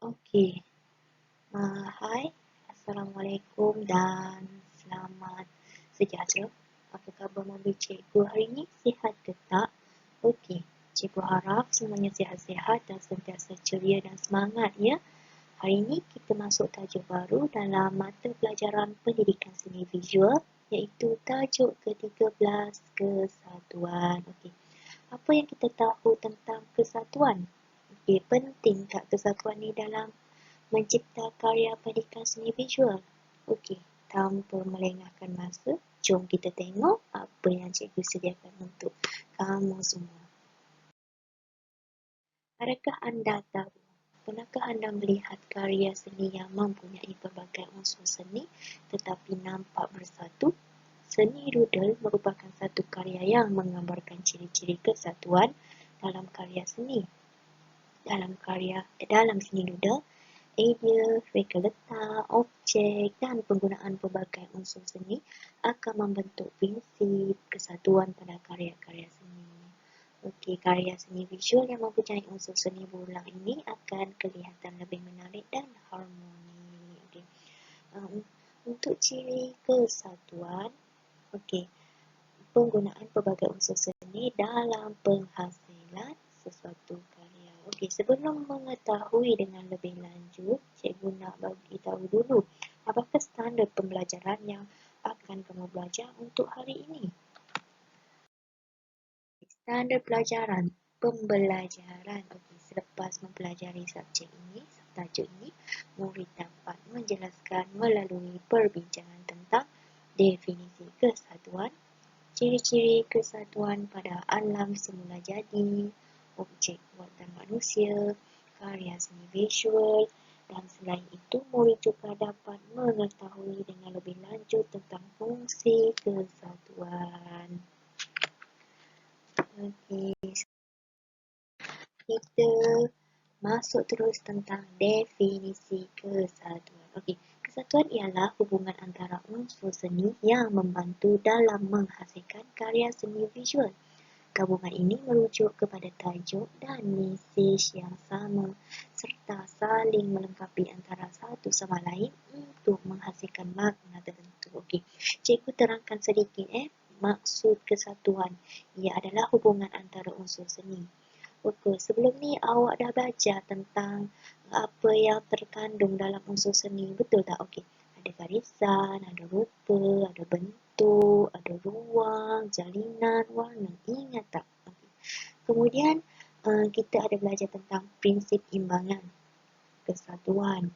Okey, hai, Assalamualaikum dan selamat sejahtera. Apa khabar mobil cikgu hari ini? Sihat ke tak? Okey, cikgu harap semuanya sihat-sihat dan sentiasa ceria dan semangat ya. Hari ini kita masuk tajuk baru dalam mata pelajaran pendidikan seni visual iaitu tajuk ke-13 kesatuan. Okey, apa yang kita tahu tentang kesatuan? Okey, penting tak kesatuan ni dalam mencipta karya pendidikan seni visual? Okey, tanpa melengahkan masa, jom kita tengok apa yang cikgu sediakan untuk kamu semua. Adakah anda tahu, pernahkah anda melihat karya seni yang mempunyai pelbagai unsur seni tetapi nampak bersatu? Seni doodle merupakan satu karya yang menggambarkan ciri-ciri kesatuan dalam karya seni. Dalam seni doodle, idea, reka letak, objek dan penggunaan pelbagai unsur seni akan membentuk prinsip kesatuan pada karya-karya seni. Okey, karya seni visual yang mempunyai unsur seni berulang ini akan kelihatan lebih menarik dan harmoni. Okey. Untuk ciri kesatuan, okey, penggunaan pelbagai unsur seni dalam penghasilan sesuatu karya. Okey, sebelum mengetahui dengan lebih lanjut, cikgu nak bagi tahu dulu apakah standard pembelajaran yang akan kamu belajar untuk hari ini. Standard pelajaran pembelajaran. Okey, selepas mempelajari subjek ini, tajuk ini, murid dapat menjelaskan melalui perbincangan tentang definisi kesatuan, ciri-ciri kesatuan pada alam semula jadi, objek buatan manusia, karya seni visual, dan selain itu murid juga dapat mengetahui dengan lebih lanjut tentang fungsi kesatuan. Okey, kita masuk terus tentang definisi kesatuan. Okey, kesatuan ialah hubungan antara unsur seni yang membantu dalam menghasilkan karya seni visual. Gabungan ini merujuk kepada tajuk dan mesej yang sama serta saling melengkapi antara satu sama lain untuk menghasilkan makna tertentu. Okey, cikgu terangkan sedikit maksud kesatuan. Ia adalah hubungan antara unsur seni. Okey, sebelum ni awak dah belajar tentang apa yang terkandung dalam unsur seni, betul tak? Okey, ada garisan, ada rupa, ada bentuk, ada ruang, jalinan, warna. Ingat tak? Okay. Kemudian kita ada belajar tentang prinsip imbangan, kesatuan,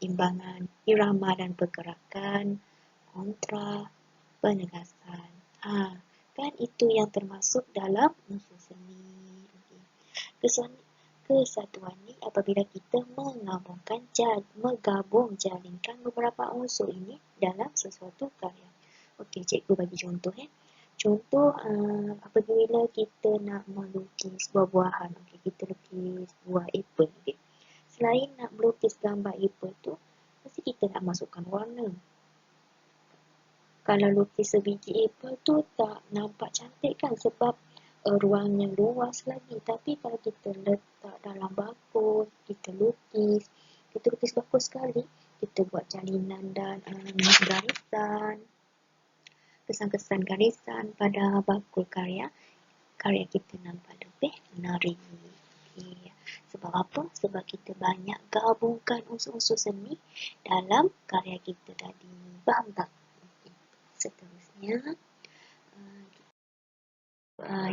imbangan, irama dan pergerakan, kontra, penegasan. Kan itu yang termasuk dalam unsur seni. Kesatuan ni apabila kita menggabung jalinkan beberapa unsur ini dalam sesuatu karya. Okey, cikgu bagi contoh Contoh apabila kita nak melukis buah-buahan, okey, kita lukis buah apple, okey. Selain nak melukis gambar apple tu, mesti kita nak masukkan warna. Kalau lukis sebiji apple tu tak nampak cantik kan sebab ruangnya luas lagi. Tapi kalau kita letak dalam bakul, kita lukis bagus sekali, kita buat jalinan dan garisan, kesan-kesan garisan pada bakul karya kita nampak lebih menarik. Okay. Sebab apa? Sebab kita banyak gabungkan unsur-unsur seni dalam karya kita tadi. Faham tak? Okay. Seterusnya,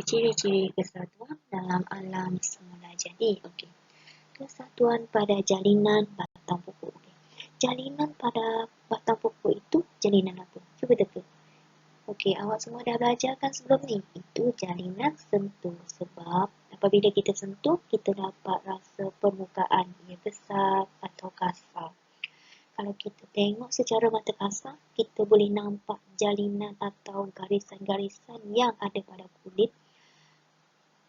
ciri-ciri kesatuan dalam alam semula jadi. Okey. Kesatuan pada jalinan batang pokok. Okay. Jalinan pada batang pokok itu jalinan apa? Cuba teka. Okey, awak semua dah belajar kan sebelum ni? Itu jalinan sentuh. Sebab apabila kita sentuh, kita dapat rasa permukaan ia besar atau kasar. Kalau kita tengok secara mata kasar, kita boleh nampak jalinan atau garisan-garisan yang ada pada kulit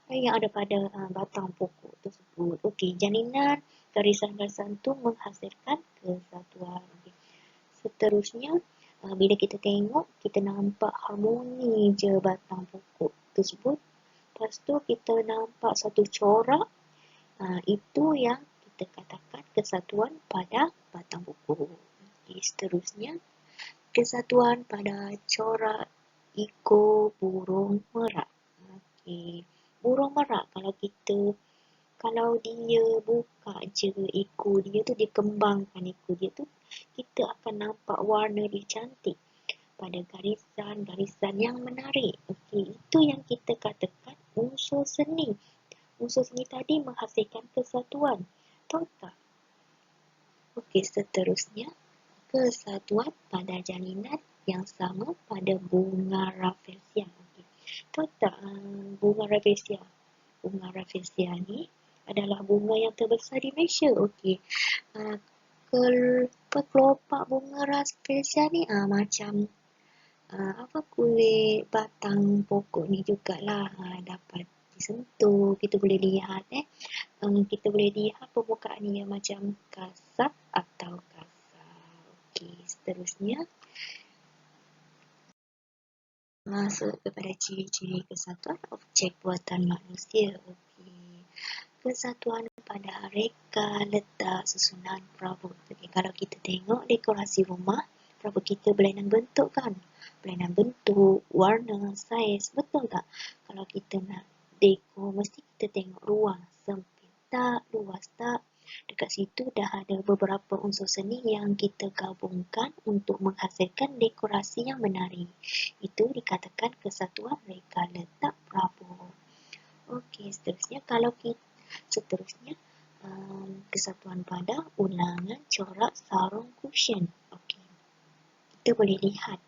yang ada pada batang pokok tersebut. Okey, jalinan garisan-garisan tu menghasilkan kesatuan. Okay. Seterusnya, bila kita tengok, kita nampak harmoni je batang pokok tersebut. Lepas tu kita nampak satu corak, itu yang kita katakan kesatuan pada batang buku. Okay, seterusnya, kesatuan pada corak ekor burung merak. Okay. Burung merak, kalau dia buka je ekor dia tu, dia kembangkan ekor dia tu, kita akan nampak warna dia cantik pada garisan-garisan yang menarik. Okey, itu yang kita katakan unsur seni. Unsur seni tadi menghasilkan kesatuan. Tahu tak? Okey, seterusnya, kesatuan pada jalinan yang sama pada bunga rafflesia. Okey. Tahu tak bunga rafflesia? Bunga rafflesia ni adalah bunga yang terbesar di Malaysia. Okey. Kelopak bunga rafflesia ni macam kulit batang pokok ni jugalah dapat disentuh. Kita boleh lihat kita boleh lihat permukaan dia macam kasar atau kasar. Okey, seterusnya masuk kepada ciri-ciri kesatuan objek buatan manusia. Okey, kesatuan pada reka letak susunan perabot. Okey, kalau kita tengok dekorasi rumah, perabot kita berlainan bentuk kan? Berlainan bentuk, warna, saiz, betul tak? Kalau kita nak dekor, mesti kita tengok ruang sempit tak, luas tak. Dekat situ dah ada beberapa unsur seni yang kita gabungkan untuk menghasilkan dekorasi yang menarik. Itu dikatakan kesatuan reka letak perabot. Okey, seterusnya kesatuan pada ulangan corak sarung cushion. Okey, kita boleh lihat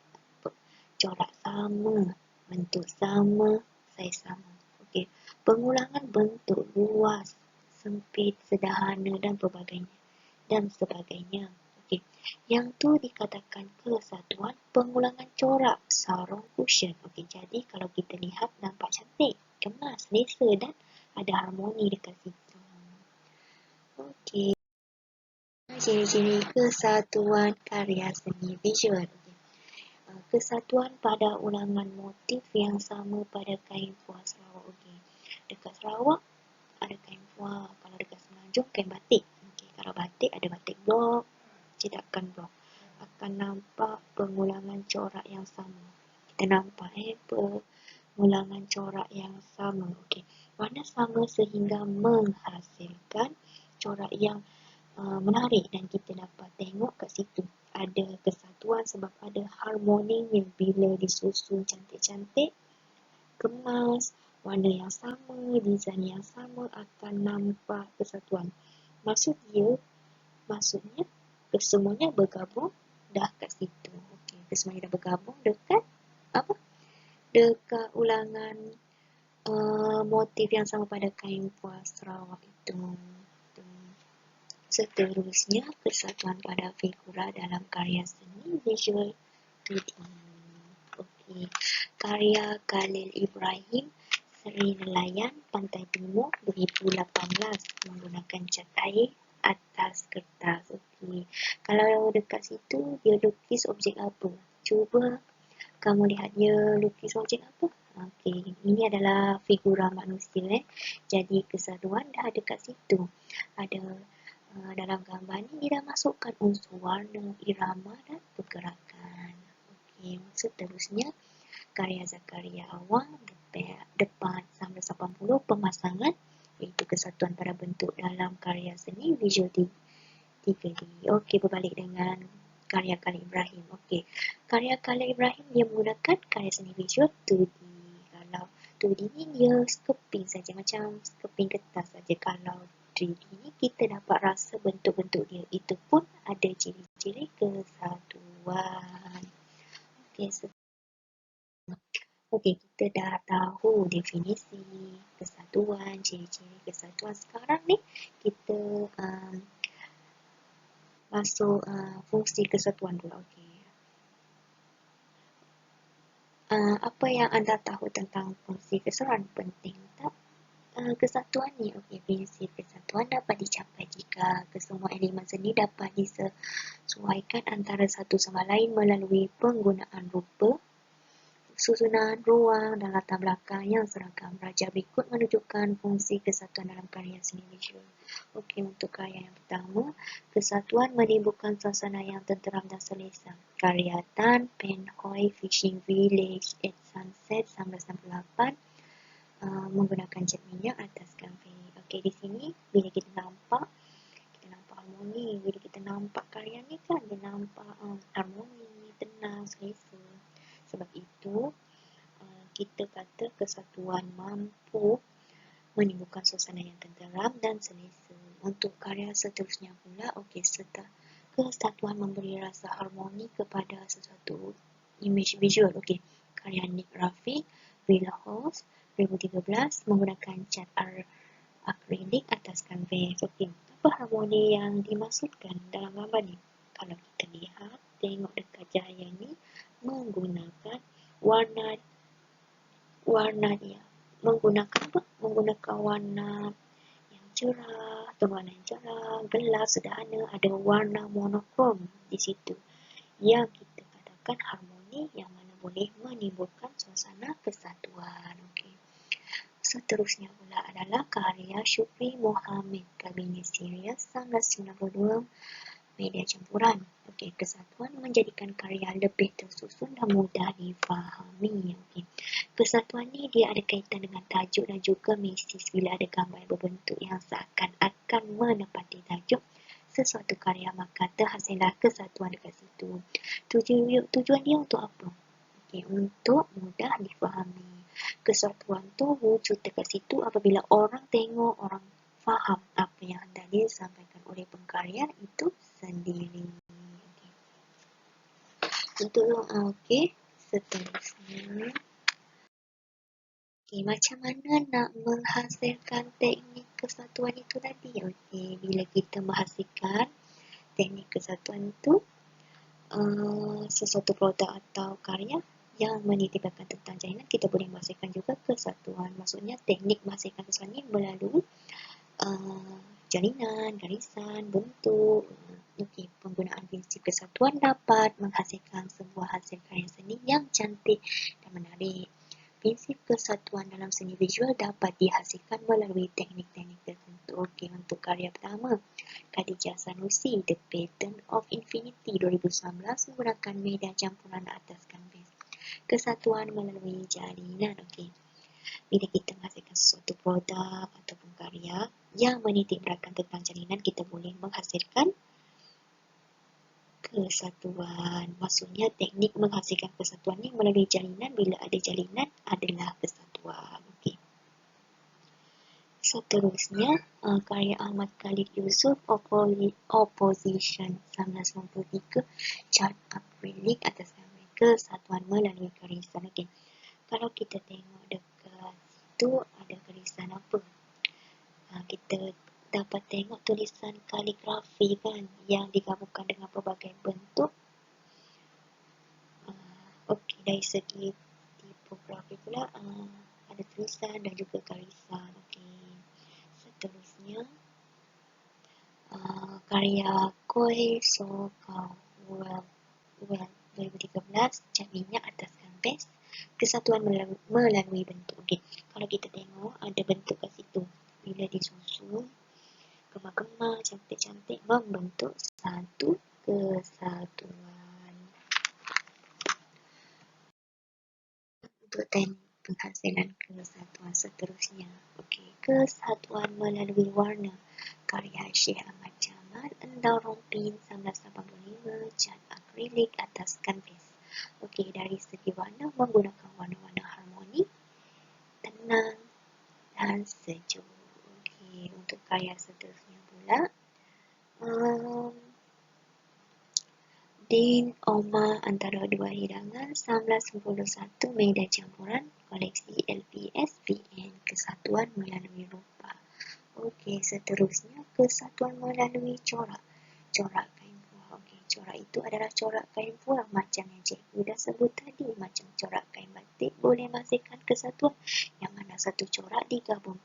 corak sama, bentuk sama, saiz sama. Okey, pengulangan bentuk luas, sempit, sederhana dan sebagainya. Okey, yang tu dikatakan kesatuan pengulangan corak sarung cushion. Okey, jadi kalau kita lihat nampak cantik, kemas, selesa dan ada harmoni dekat situ. Okey, ciri-ciri kesatuan karya seni visual. Kesatuan pada ulangan motif yang sama pada kain puas Sarawak. Okey, dekat Sarawak ada kain puas, kalau dekat Semenanjung kain batik. Okey, kalau batik ada batik blok, cetakan blok. Akan nampak pengulangan corak yang sama. Kita nampak pengulangan corak yang sama. Okey, warna sama sehingga menghasilkan corak yang menarik dan kita dapat tengok kat situ ada kesatuan sebab ada harmoninya bila disusun cantik-cantik, kemas, warna yang sama, design yang sama akan nampak kesatuan. Maksudnya kesemuanya bergabung dah kat situ. Okey, kesemuanya dah bergabung dekat dekat ulangan motif yang sama pada kain puas Sarawak itu. Seterusnya, kesatuan pada figura dalam karya seni visual 2D. Okey, karya Khalil Ibrahim, Seri Nelayan Pantai Timur 2018 menggunakan cat air atas kertas. Okey, kalau dekat situ dia lukis objek apa? Cuba kamu lihat dia lukis objek apa? Okey, ini adalah figura manusia. Jadi kesatuan dah ada kat situ. Ada dalam gambar ni dia dah masukkan unsur warna, irama dan pergerakan. Okey, seterusnya karya Zakaria Awang depan 1980 pemasangan iaitu kesatuan pada bentuk dalam karya seni visual 3D. Okey, berbalik dengan karya Khalil Ibrahim. Okey, karya Khalil Ibrahim dia menggunakan karya seni visual 2D. Kalau 2D ni dia skeping saja, macam skeping kertas saja. Kalau 3D ni kita dapat rasa bentuk-bentuk dia. Itu pun ada ciri-ciri kesatuan. Okey, kita dah tahu definisi kesatuan, ciri-ciri kesatuan. Sekarang ni kita masuk fungsi kesatuan dulu. Okey. Apa yang anda tahu tentang fungsi kesatuan? Penting tak? Kesatuan ni, okey, prinsip kesatuan dapat dicapai jika kesemua elemen seni dapat disesuaikan antara satu sama lain melalui penggunaan rupa, susunan ruang dan latar belakang yang seragam. Raja berikut menunjukkan fungsi kesatuan dalam karya seni visual. Okey, untuk karya yang pertama, kesatuan menimbulkan suasana yang tenteram dan selesa. Karya Tan Pen Hoi Fishing Village at Sunset 1968 menggunakan cat minyak atas kanvas. Okey, di sini bila kita nampak harmoni. Bila kita nampak karya ni kan dia nampak harmoni, tenang, selesa. Sebab itu kita kata kesatuan mampu menimbulkan suasana yang tenteram dan selesa. Untuk karya seterusnya pula, okey, kesatuan memberi rasa harmoni kepada sesuatu image visual. Okey, karya Nick Rafiq, Villa House 2013 menggunakan cat akrilik atas kanvas. Okey, apa harmoni yang dimaksudkan dalam gambar ni? Kalau kita lihat, tengok dekat cahaya ni menggunakan warna dia. Menggunakan apa? Menggunakan warna yang cerah, warna yang cerah, gelap, sederhana, ada warna monokrom di situ. Yang kita katakan harmoni yang mana boleh menimbulkan suasana kesatuan. Okey. Seterusnya pula adalah karya Syukri Mohammed, Kabinet Serius 1992, media campuran. Okey, kesatuan menjadikan karya lebih tersusun dan mudah difahami. Okey. Kesatuan ni dia ada kaitan dengan tajuk dan juga mesis bila ada gambar berbentuk yang seakan-akan menepati tajuk sesuatu karya, maka terhasillah kesatuan dekat situ. Tujuan dia untuk apa? Okey, untuk mudah difahami. Kesatuan tu wujud dekat situ apabila orang tengok, orang faham apa yang hendak disampaikan oleh pengkarya itu sendiri. Okey. Untuk seterusnya. Okey, macam mana nak menghasilkan teknik kesatuan itu tadi? Okey, bila kita menghasilkan teknik kesatuan itu, sesuatu produk atau karya yang menitipkan tentang jalinan, kita boleh menghasilkan juga kesatuan. Maksudnya teknik menghasilkan kesatuan ini melalui jalinan, garisan, bentuk. Okey, penggunaan prinsip kesatuan dapat menghasilkan sebuah hasil karya seni yang cantik dan menarik. Prinsip kesatuan dalam seni visual dapat dihasilkan melalui teknik-teknik tertentu. Okey, untuk karya pertama, Khadijah Sanusi, The Pattern of Infinity 2019 menggunakan media campuran atas kanvas. Kesatuan melalui jalinan. Okey, bila kita menghasilkan sesuatu produk ataupun karya yang menitik beratkan tentang jalinan, kita boleh menghasilkan kesatuan. Maksudnya teknik menghasilkan kesatuan ni melalui jalinan. Bila ada jalinan adalah kesatuan. Okey. Seterusnya, karya Ahmad Khalid Yusof, Opposition 1993, cat akrilik atas kanvas, kesatuan melalui garisan. Okey. Kalau kita tengok dekat situ ada garisan apa? Kita dapat tengok tulisan kaligrafi kan yang digabungkan dengan pelbagai bentuk. Okey, dari segi tipografi pula ada tulisan dan juga garisan. Okey. Seterusnya karya Koi So Kao Well 2013, cat minyak atas kanvas, kesatuan melalui bentuk. Okey, kalau kita tengok ada bentuk kat situ. Bila disusun gemar-gemar, cantik-cantik membentuk satu kesatuan. Untuk teknik penghasilan kesatuan seterusnya. Okey, kesatuan melalui warna. Karya Syekh Ahmad Jamal, Endau Rompin 1985, cat akrilik atas kanvas. Okey, dari segi warna menggunakan warna-warna harmoni, tenang dan sejuk. Okey, untuk karya seterusnya pula, Din Omar Antara Dua Hidangan 1991, media campuran, koleksi LPS VN, kesatuan melalui rupa. Okey, seterusnya kesatuan melalui corak. Corak kain puah. Okey, corak itu adalah corak kain puah macam yang cikgu dah sebut tadi. Macam corak kain batik boleh menghasilkan kesatuan yang mana satu corak digabung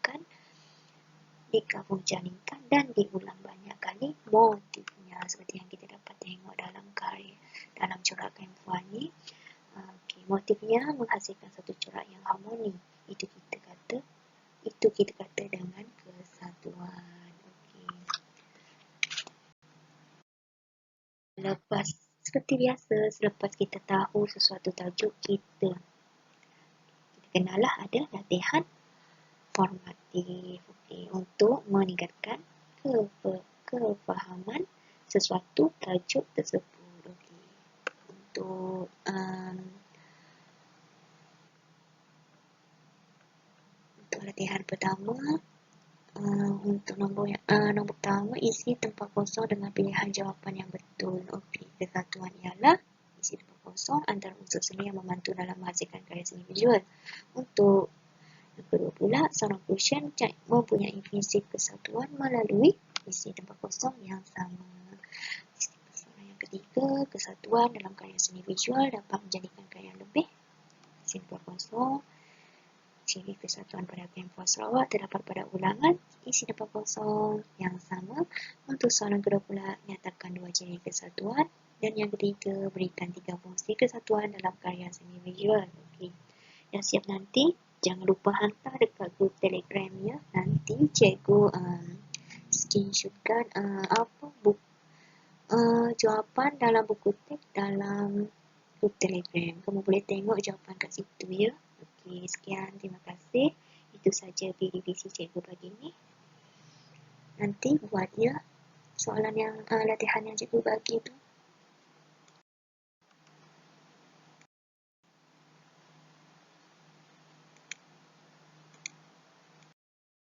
jaringkan dan diulang banyak kali motifnya, seperti yang kita dapat tengok dalam karya, dalam corak kain puah ni. Okey, motifnya menghasilkan satu corak yang harmoni. Itu kita kata dengan kesatuan. Okey. Lepas seperti biasa, selepas kita tahu sesuatu tajuk, kita kenalah ada latihan formatif. Okey, untuk meningkatkan kefahaman sesuatu tajuk tersebut. Okey. Untuk latihan pertama, untuk nombor pertama, isi tempat kosong dengan pilihan jawapan yang betul. Okey, kesatuan ialah isi tempat kosong antara unsur seni yang membantu dalam menghasilkan karya seni visual. Untuk yang kedua pula, sound occlusion mempunyai prinsip kesatuan melalui isi tempat kosong yang sama. Yang ketiga, kesatuan dalam karya seni visual dapat menjadikan karya lebih isi tempat kosong. Ciri kesatuan pada tempoh Sarawak terdapat pada ulangan isi tempat kosong yang sama. Untuk soalan kedua pula, nyatakan dua ciri kesatuan. Dan yang ketiga, berikan 3 fungsi kesatuan dalam karya seni visual. Okey. Yang siap nanti, jangan lupa hantar dekat grup Telegram ya. Nanti cikgu screenshotkan jawapan dalam buku teks dalam grup Telegram. Kamu boleh tengok jawapan kat situ ya. Okey, sekian. Terima kasih. Itu saja PDBC cikgu pagi ni. Nanti buat ya soalan yang latihan yang cikgu bagi tu.